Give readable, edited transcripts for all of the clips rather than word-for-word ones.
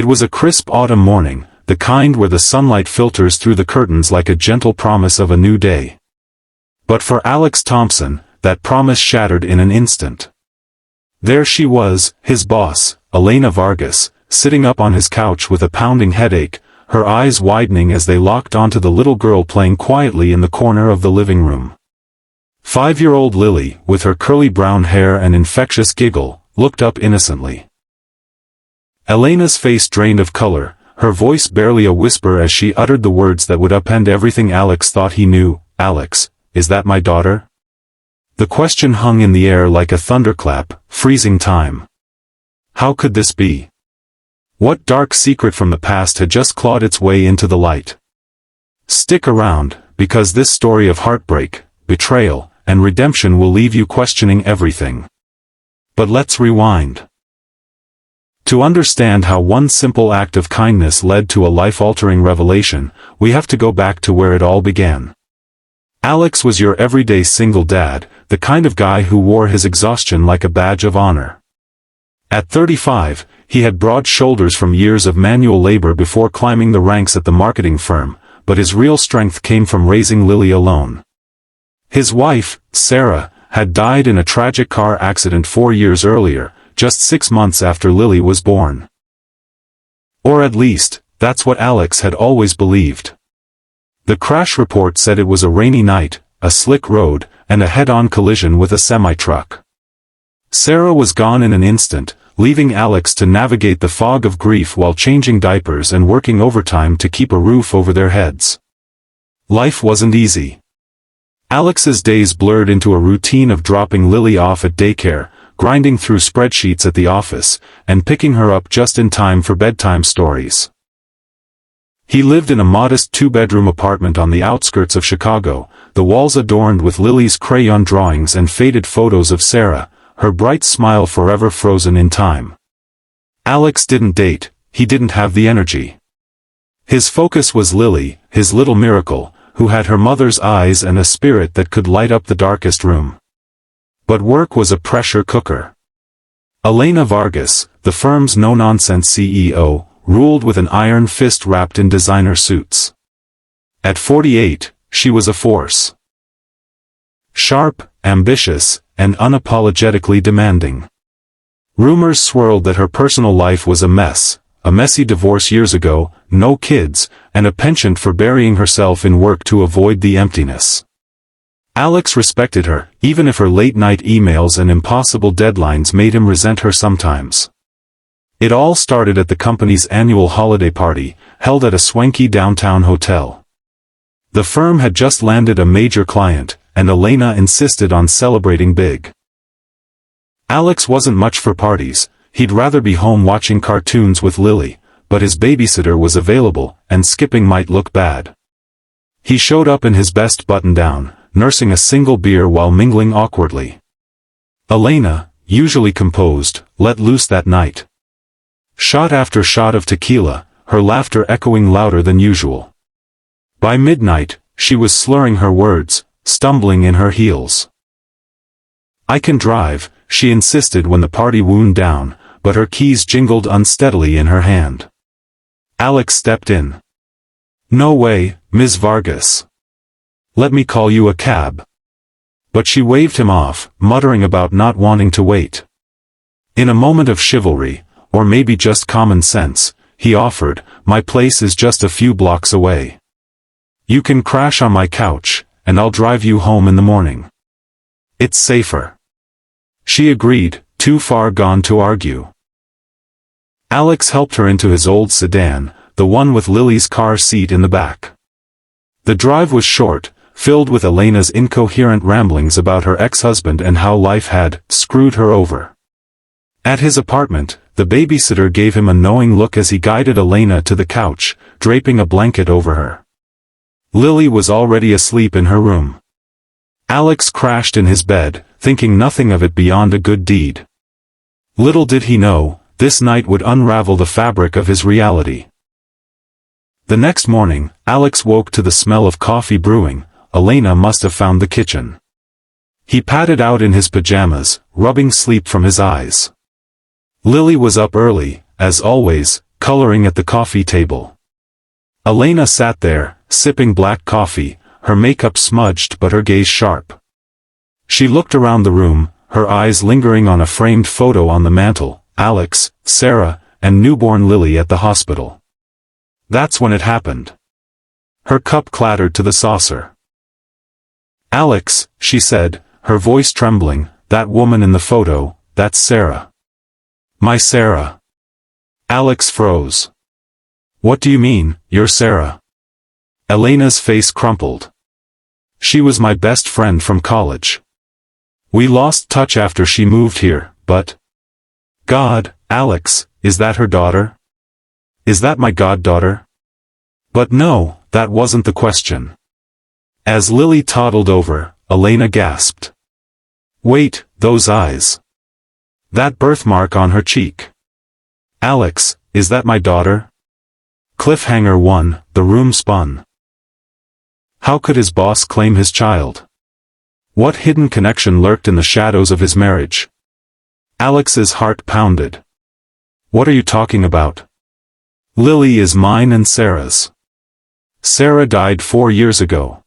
It was a crisp autumn morning, the kind where the sunlight filters through the curtains like a gentle promise of a new day. But for Alex Thompson, that promise shattered in an instant. There she was, his boss, Elena Vargas, sitting up on his couch with a pounding headache, her eyes widening as they locked onto the little girl playing quietly in the corner of the living room. 5-year-old Lily, with her curly brown hair and infectious giggle, looked up innocently. Elena's face drained of color, her voice barely a whisper as she uttered the words that would upend everything Alex thought he knew. "Alex, is that my daughter?" The question hung in the air like a thunderclap, freezing time. How could this be? What dark secret from the past had just clawed its way into the light? Stick around, because this story of heartbreak, betrayal, and redemption will leave you questioning everything. But let's rewind. To understand how one simple act of kindness led to a life-altering revelation, we have to go back to where it all began. Alex was your everyday single dad, the kind of guy who wore his exhaustion like a badge of honor. At 35, he had broad shoulders from years of manual labor before climbing the ranks at the marketing firm, but his real strength came from raising Lily alone. His wife, Sarah, had died in a tragic car accident 4 years earlier, just 6 months after Lily was born. Or at least, that's what Alex had always believed. The crash report said it was a rainy night, a slick road, and a head-on collision with a semi-truck. Sarah was gone in an instant, leaving Alex to navigate the fog of grief while changing diapers and working overtime to keep a roof over their heads. Life wasn't easy. Alex's days blurred into a routine of dropping Lily off at daycare, grinding through spreadsheets at the office, and picking her up just in time for bedtime stories. He lived in a modest 2-bedroom apartment on the outskirts of Chicago, the walls adorned with Lily's crayon drawings and faded photos of Sarah, her bright smile forever frozen in time. Alex didn't date, he didn't have the energy. His focus was Lily, his little miracle, who had her mother's eyes and a spirit that could light up the darkest room. But work was a pressure cooker. Elena Vargas, the firm's no-nonsense CEO, ruled with an iron fist wrapped in designer suits. At 48, she was a force. Sharp, ambitious, and unapologetically demanding. Rumors swirled that her personal life was a mess, a messy divorce years ago, no kids, and a penchant for burying herself in work to avoid the emptiness. Alex respected her, even if her late-night emails and impossible deadlines made him resent her sometimes. It all started at the company's annual holiday party, held at a swanky downtown hotel. The firm had just landed a major client, and Elena insisted on celebrating big. Alex wasn't much for parties, he'd rather be home watching cartoons with Lily, but his babysitter was available, and skipping might look bad. He showed up in his best button-down, nursing a single beer while mingling awkwardly. Elena, usually composed, let loose that night. Shot after shot of tequila, her laughter echoing louder than usual. By midnight, she was slurring her words, stumbling in her heels. "I can drive," she insisted when the party wound down, but her keys jingled unsteadily in her hand. Alex stepped in. "No way, Ms. Vargas. Let me call you a cab." But she waved him off, muttering about not wanting to wait. In a moment of chivalry, or maybe just common sense, he offered, "My place is just a few blocks away. You can crash on my couch, and I'll drive you home in the morning. It's safer." She agreed, too far gone to argue. Alex helped her into his old sedan, the one with Lily's car seat in the back. The drive was short, filled with Elena's incoherent ramblings about her ex-husband and how life had screwed her over. At his apartment, the babysitter gave him a knowing look as he guided Elena to the couch, draping a blanket over her. Lily was already asleep in her room. Alex crashed in his bed, thinking nothing of it beyond a good deed. Little did he know, this night would unravel the fabric of his reality. The next morning, Alex woke to the smell of coffee brewing. Elena must have found the kitchen. He padded out in his pajamas, rubbing sleep from his eyes. Lily was up early, as always, coloring at the coffee table. Elena sat there, sipping black coffee, her makeup smudged but her gaze sharp. She looked around the room, her eyes lingering on a framed photo on the mantel, Alex, Sarah, and newborn Lily at the hospital. That's when it happened. Her cup clattered to the saucer. "Alex," she said, her voice trembling, "that woman in the photo, that's Sarah." "My Sarah." Alex froze. "What do you mean, you're Sarah?" Elena's face crumpled. "She was my best friend from college. We lost touch after she moved here, but—" "God, Alex, is that her daughter? Is that my goddaughter?" "But no, that wasn't the question." As Lily toddled over, Elena gasped. "Wait, those eyes. That birthmark on her cheek. Alex, is that my daughter?" Cliffhanger 1, the room spun. How could his boss claim his child? What hidden connection lurked in the shadows of his marriage? Alex's heart pounded. "What are you talking about? Lily is mine and Sarah's. Sarah died 4 years ago."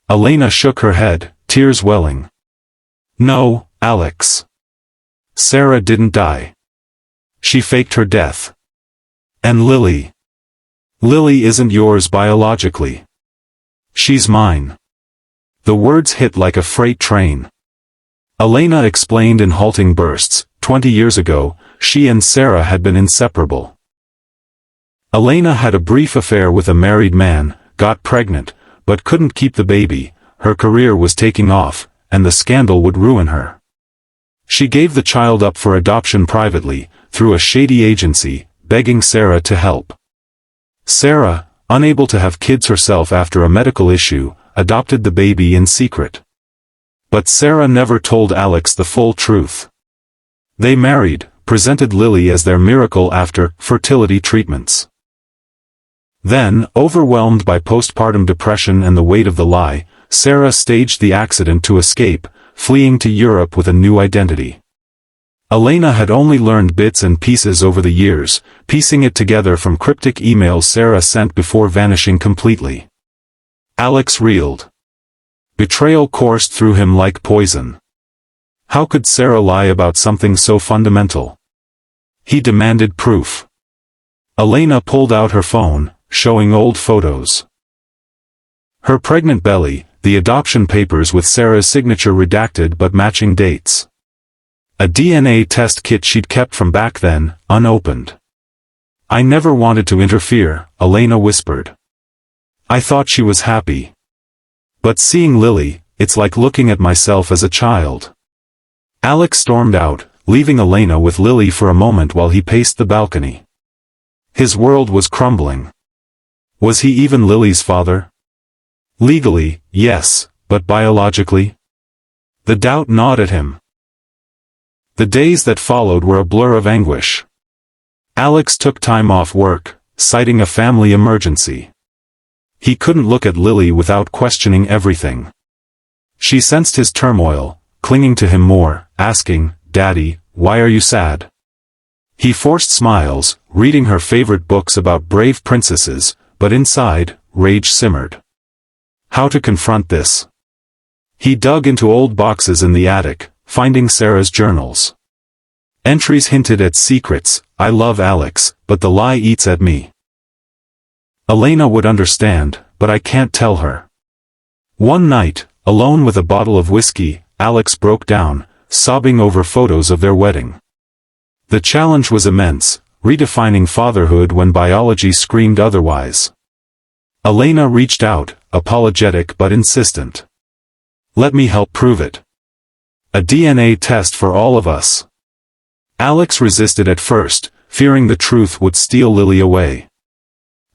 Elena shook her head, tears welling. "No, Alex. Sarah didn't die. She faked her death. And Lily. Lily isn't yours biologically. She's mine." The words hit like a freight train. Elena explained in halting bursts. 20 years ago, she and Sarah had been inseparable. Elena had a brief affair with a married man, got pregnant, but couldn't keep the baby. Her career was taking off, and the scandal would ruin her. She gave the child up for adoption privately, through a shady agency, begging Sarah to help. Sarah, unable to have kids herself after a medical issue, adopted the baby in secret. But Sarah never told Alex the full truth. They married, presented Lily as their miracle after fertility treatments. Then, overwhelmed by postpartum depression and the weight of the lie, Sarah staged the accident to escape, fleeing to Europe with a new identity. Elena had only learned bits and pieces over the years, piecing it together from cryptic emails Sarah sent before vanishing completely. Alex reeled. Betrayal coursed through him like poison. How could Sarah lie about something so fundamental? He demanded proof. Elena pulled out her phone, showing old photos. Her pregnant belly, the adoption papers with Sarah's signature redacted but matching dates. A DNA test kit she'd kept from back then, unopened. "I never wanted to interfere," Elena whispered. "I thought she was happy. But seeing Lily, it's like looking at myself as a child." Alex stormed out, leaving Elena with Lily for a moment while he paced the balcony. His world was crumbling. Was he even Lily's father? Legally, yes, but biologically? The doubt gnawed at him. The days that followed were a blur of anguish. Alex took time off work, citing a family emergency. He couldn't look at Lily without questioning everything. She sensed his turmoil, clinging to him more, asking, "Daddy, why are you sad?" He forced smiles, reading her favorite books about brave princesses, but inside, rage simmered. How to confront this? He dug into old boxes in the attic, finding Sarah's journals. Entries hinted at secrets. "I love Alex, but the lie eats at me. Elena would understand, but I can't tell her." One night, alone with a bottle of whiskey, Alex broke down, sobbing over photos of their wedding. The challenge was immense, redefining fatherhood when biology screamed otherwise. Elena reached out, apologetic but insistent. "Let me help prove it. A DNA test for all of us." Alex resisted at first, fearing the truth would steal Lily away.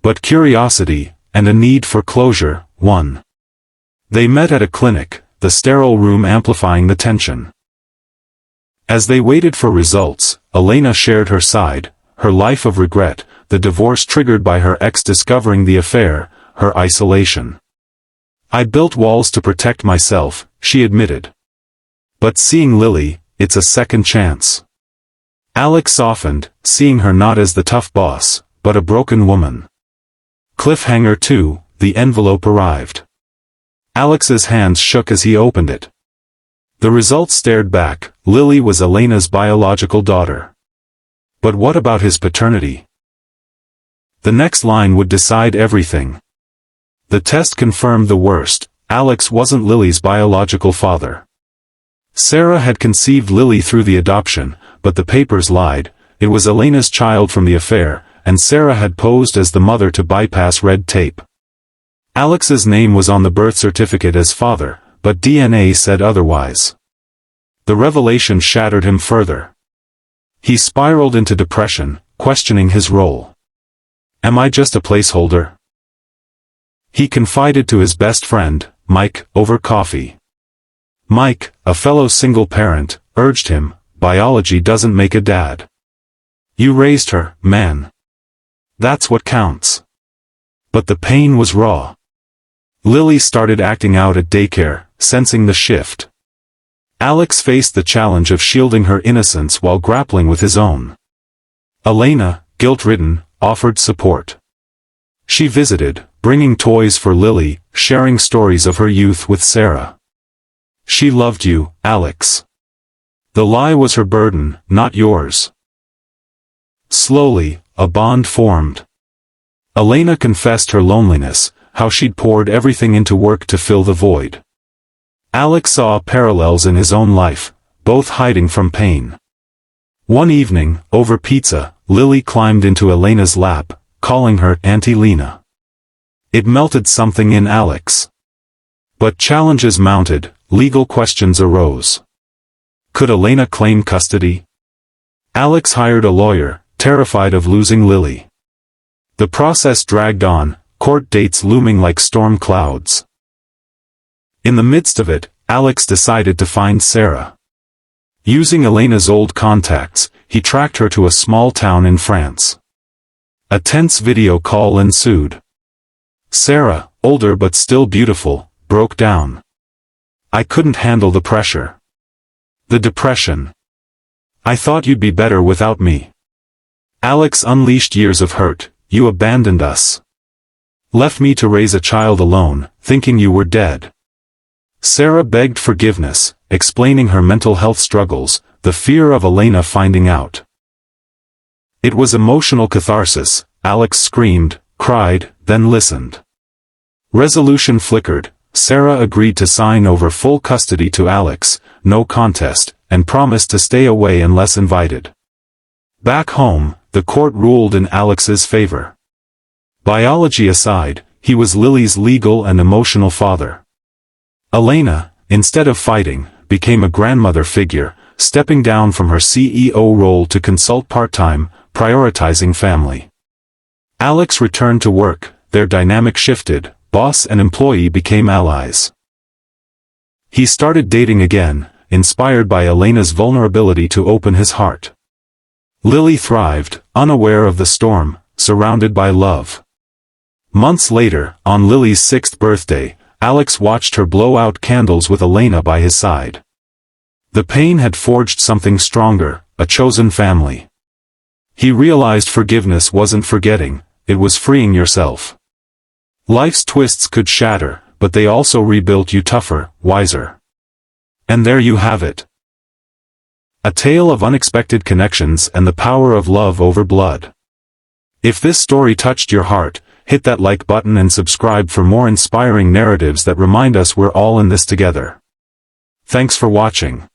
But curiosity, and a need for closure, won. They met at a clinic, the sterile room amplifying the tension. As they waited for results, Elena shared her side, her life of regret, the divorce triggered by her ex discovering the affair, her isolation. "I built walls to protect myself," she admitted. "But seeing Lily, it's a second chance. Alex softened, seeing her not as the tough boss, but a broken woman. Cliffhanger 2, the envelope arrived. Alex's hands shook as he opened it. The results stared back. Lily was Elena's biological daughter. But what about his paternity? The next line would decide everything. The test confirmed the worst. Alex wasn't Lily's biological father. Sarah had conceived Lily through the adoption, but the papers lied. It was Elena's child from the affair, and Sarah had posed as the mother to bypass red tape. Alex's name was on the birth certificate as father, but DNA said otherwise. The revelation shattered him further. He spiraled into depression, questioning his role. Am I just a placeholder? He confided to his best friend, Mike, over coffee. Mike, a fellow single parent, urged him, biology doesn't make a dad. You raised her, man. That's what counts. But the pain was raw. Lily started acting out at daycare, sensing the shift. Alex faced the challenge of shielding her innocence while grappling with his own. Elena, guilt-ridden, offered support. She visited, bringing toys for Lily, sharing stories of her youth with Sarah. She loved you, Alex. The lie was her burden, not yours. Slowly, a bond formed. Elena confessed her loneliness, how she'd poured everything into work to fill the void. Alex saw parallels in his own life, both hiding from pain. One evening, over pizza, Lily climbed into Elena's lap, calling her Auntie Lena. It melted something in Alex. But challenges mounted, legal questions arose. Could Elena claim custody? Alex hired a lawyer, terrified of losing Lily. The process dragged on, court dates looming like storm clouds. In the midst of it, Alex decided to find Sarah. Using Elena's old contacts, he tracked her to a small town in France. A tense video call ensued. Sarah, older but still beautiful, broke down. I couldn't handle the pressure. The depression. I thought you'd be better without me. Alex unleashed years of hurt. You abandoned us. Left me to raise a child alone, thinking you were dead. Sarah begged forgiveness, explaining her mental health struggles, the fear of Elena finding out. It was emotional catharsis. Alex screamed, cried, then listened. Resolution flickered. Sarah agreed to sign over full custody to Alex, no contest, and promised to stay away unless invited. Back home, the court ruled in Alex's favor. Biology aside, he was Lily's legal and emotional father. Elena, instead of fighting, became a grandmother figure, stepping down from her CEO role to consult part-time, prioritizing family. Alex returned to work, their dynamic shifted, boss and employee became allies. He started dating again, inspired by Elena's vulnerability to open his heart. Lily thrived, unaware of the storm, surrounded by love. Months later, on Lily's 6th birthday, Alex watched her blow out candles with Elena by his side. The pain had forged something stronger, a chosen family. He realized forgiveness wasn't forgetting, it was freeing yourself. Life's twists could shatter, but they also rebuilt you tougher, wiser. And there you have it. A tale of unexpected connections and the power of love over blood. If this story touched your heart, hit that like button and subscribe for more inspiring narratives that remind us we're all in this together. Thanks for watching.